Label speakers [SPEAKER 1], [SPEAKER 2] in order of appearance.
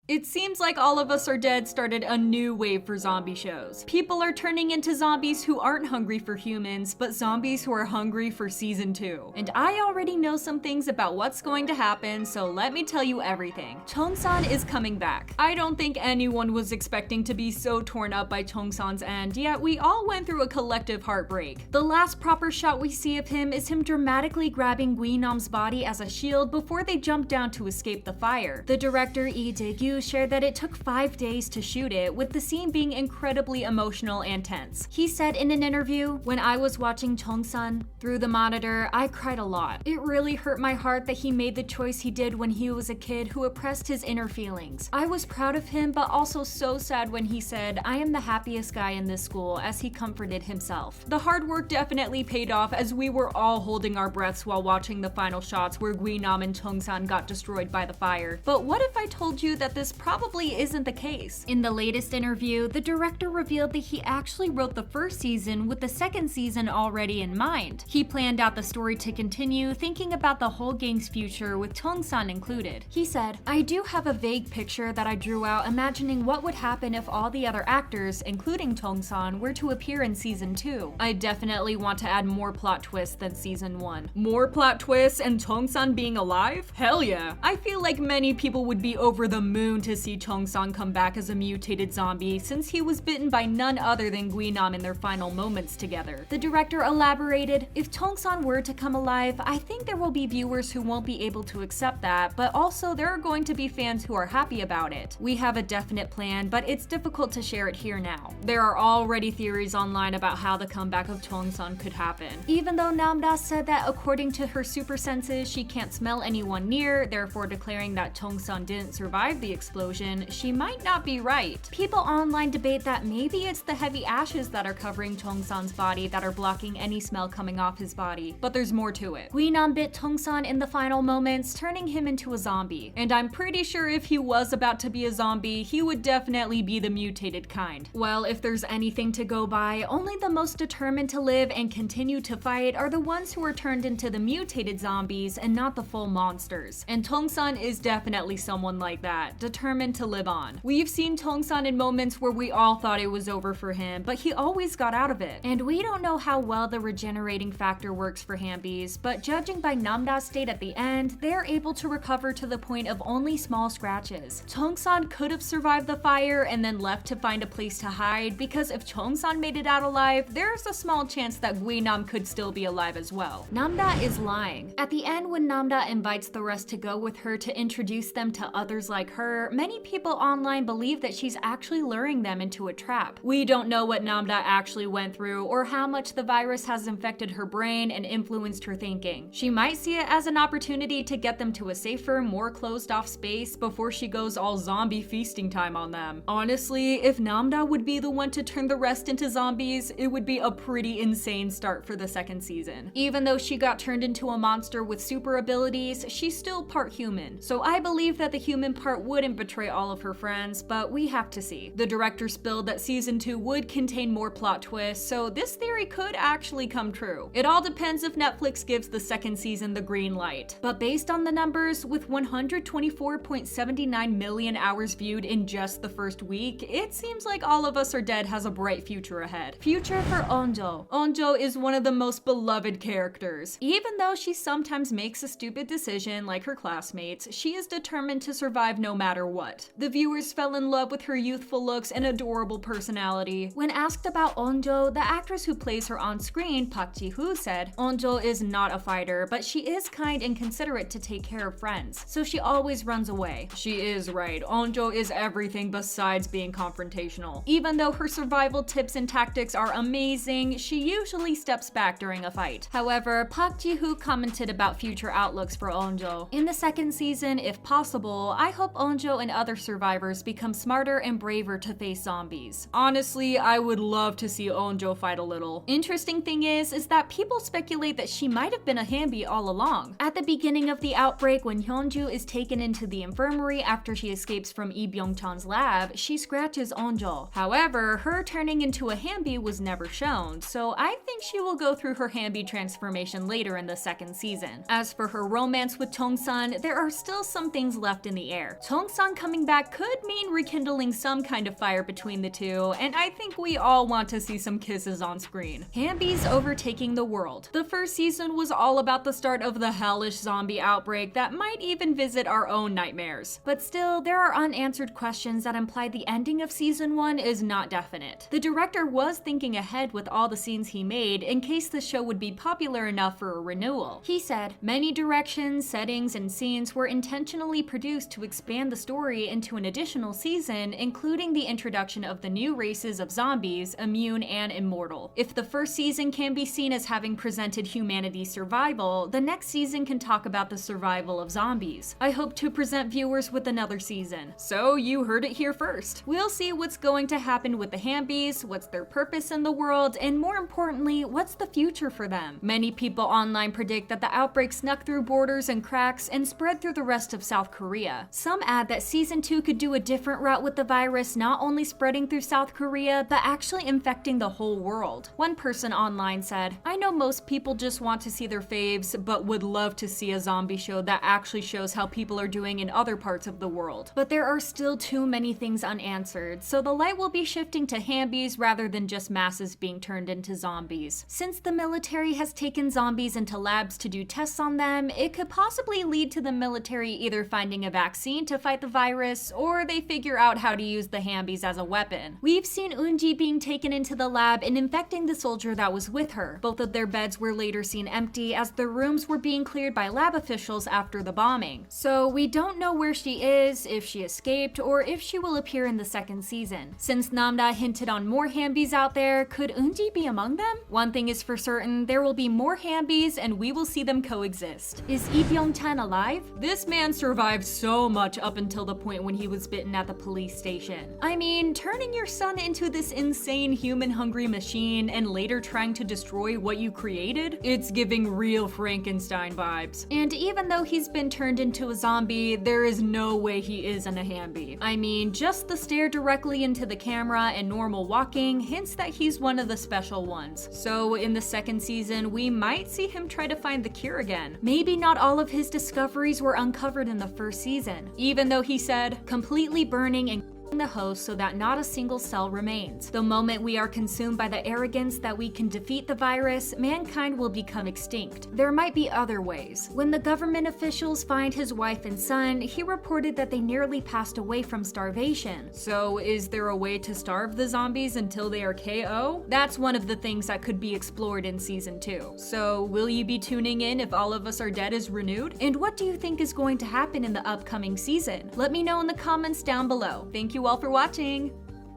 [SPEAKER 1] It seems like All of Us Are Dead started a new wave for zombie shows. People are turning into zombies who aren't hungry for humans, but zombies who are hungry for season 2. And I already know some things about what's going to happen, so let me tell you everything. Chong-san is coming back. I don't think anyone was expecting to be so torn up by Chong-san's end, yet we all went through a collective heartbreak. The last proper shot we see of him is him dramatically grabbing Guinam's body as a shield before they jump down to escape the fire. The director Lee Jae-gyu shared that it took 5 days to shoot it, with the scene being incredibly emotional and tense. He said in an interview, "When I was watching Chong-san through the monitor, I cried a lot. It really hurt my heart that he made the choice he did when he was a kid who oppressed his inner feelings. I was proud of him, but also so sad when he said, 'I am the happiest guy in this school,' as he comforted himself." The hard work definitely paid off, as we were all holding our breaths while watching the final shots where Guinam and Chong-san got destroyed by the fire. But what if I told you that this probably isn't the case? In the latest interview, the director revealed that he actually wrote the first season with the second season already in mind. He planned out the story to continue, thinking about the whole gang's future with Chong-san included. He said, "I do have a vague picture that I drew out imagining what would happen if all the other actors, including Chong-san, were to appear in season 2. I definitely want to add more plot twists than season 1. More plot twists and Chong-san being alive? Hell yeah. I feel like many people would be over the moon to see Chong-san come back as a mutated zombie, since he was bitten by none other than Guinam in their final moments together." The director elaborated, "If Chong-san were to come alive, I think there will be viewers who won't be able to accept that, but also there are going to be fans who are happy about it. We have a definite plan, but it's difficult to share it here now." There are already theories online about how the comeback of Chong-san could happen. Even though Namda said that according to her super senses, she can't smell anyone near, therefore declaring that Chong-san didn't survive the explosion, she might not be right. People online debate that maybe it's the heavy ashes that are covering Chong-san's body that are blocking any smell coming off his body, but there's more to it. Guinam bit Chong-san in the final moments, turning him into a zombie. And I'm pretty sure if he was about to be a zombie, he would definitely be the mutated kind. Well, if there's anything to go by, only the most determined to live and continue to fight are the ones who are turned into the mutated zombies and not the full monsters. And Chong-san is definitely someone like that, determined to live on. We've seen Chong-san in moments where we all thought it was over for him, but he always got out of it. And we don't know how well the regenerating factor works for Hambies, but judging by Namda's state at the end, they're able to recover to the point of only small scratches. Chong-san could have survived the fire and then left to find a place to hide, because if Chong-san made it out alive, there's a small chance that Guinam could still be alive as well. Namda is lying. At the end, when Namda invites the rest to go with her to introduce them to others like her, many people online believe that she's actually luring them into a trap. We don't know what Namda actually went through or how much the virus has infected her brain and influenced her thinking. She might see it as an opportunity to get them to a safer, more closed-off space before she goes all zombie feasting time on them. Honestly, if Namda would be the one to turn the rest into zombies, it would be a pretty insane start for the second season. Even though she got turned into a monster with super abilities, she's still part human. So I believe that the human part wouldn't betray all of her friends, but we have to see. The director spilled that season 2 would contain more plot twists, so this theory could actually come true. It all depends if Netflix gives the second season the green light. But based on the numbers, with 124.79 million hours viewed in just the first week, it seems like All of Us Are Dead has a bright future ahead. Future for Onjo. Onjo is one of the most beloved characters. Even though she sometimes makes a stupid decision like her classmates, she is determined to survive no matter what. The viewers fell in love with her youthful looks and adorable personality. When asked about Onjo, the actress who plays her on screen, Park Ji-hoo, said, "Onjo is not a fighter, but she is kind and considerate to take care of friends, so she always runs away." She is right. Onjo is everything besides being confrontational. Even though her survival tips and tactics are amazing, she usually steps back during a fight. However, Park Ji-hoo commented about future outlooks for Onjo. "In the second season, if possible, I hope Onjo and other survivors become smarter and braver to face zombies." Honestly, I would love to see Onjo fight a little. Interesting thing is that people speculate that she might have been a Hambi all along. At the beginning of the outbreak, when Hyunju is taken into the infirmary after she escapes from Lee Byung-chan's lab, she scratches Onjo. However, her turning into a Hambi was never shown, so I think she will go through her Hambi transformation later in the second season. As for her romance with Chong-san, there are still some things left in the air. Chong-san Sun coming back could mean rekindling some kind of fire between the two, and I think we all want to see some kisses on screen. Hambies overtaking the world. The first season was all about the start of the hellish zombie outbreak that might even visit our own nightmares. But still, there are unanswered questions that imply the ending of season 1 is not definite. The director was thinking ahead with all the scenes he made in case the show would be popular enough for a renewal. He said, "Many directions, settings, and scenes were intentionally produced to expand the story into an additional season, including the introduction of the new races of zombies, immune and immortal. If the first season can be seen as having presented humanity's survival, the next season can talk about the survival of zombies. I hope to present viewers with another season." So you heard it here first. We'll see what's going to happen with the Hambies, what's their purpose in the world, and more importantly, what's the future for them. Many people online predict that the outbreak snuck through borders and cracks and spread through the rest of South Korea. Some add that season 2 could do a different route with the virus, not only spreading through South Korea, but actually infecting the whole world. One person online said, "I know most people just want to see their faves, but would love to see a zombie show that actually shows how people are doing in other parts of the world. But there are still too many things unanswered, so the light will be shifting to Hambies rather than just masses being turned into zombies. Since the military has taken zombies into labs to do tests on them, it could possibly lead to the military either finding a vaccine to fight the virus, or they figure out how to use the Hambies as a weapon. We've seen Eunji being taken into the lab and infecting the soldier that was with her. Both of their beds were later seen empty as their rooms were being cleared by lab officials after the bombing. So we don't know where she is, if she escaped, or if she will appear in the second season. Since Namda hinted on more Hambies out there, could Eunji be among them? One thing is for certain, there will be more Hambies and we will see them coexist. Is Lee Byung-chan alive? This man survived so much up until the point when he was bitten at the police station. I mean, turning your son into this insane human-hungry machine and later trying to destroy what you created? It's giving real Frankenstein vibes. And even though he's been turned into a zombie, there is no way he isn't a Hambi. I mean, just the stare directly into the camera and normal walking hints that he's one of the special ones. So in the second season, we might see him try to find the cure again. Maybe not all of his discoveries were uncovered in the first season, even though he said, completely burning and the host so that not a single cell remains. The moment we are consumed by the arrogance that we can defeat the virus, mankind will become extinct. There might be other ways. When the government officials find his wife and son, he reported that they nearly passed away from starvation. So is there a way to starve the zombies until they are KO? That's one of the things that could be explored in season 2. So will you be tuning in if All of Us Are Dead is renewed? And what do you think is going to happen in the upcoming season? Let me know in the comments down below. Thank you all for watching!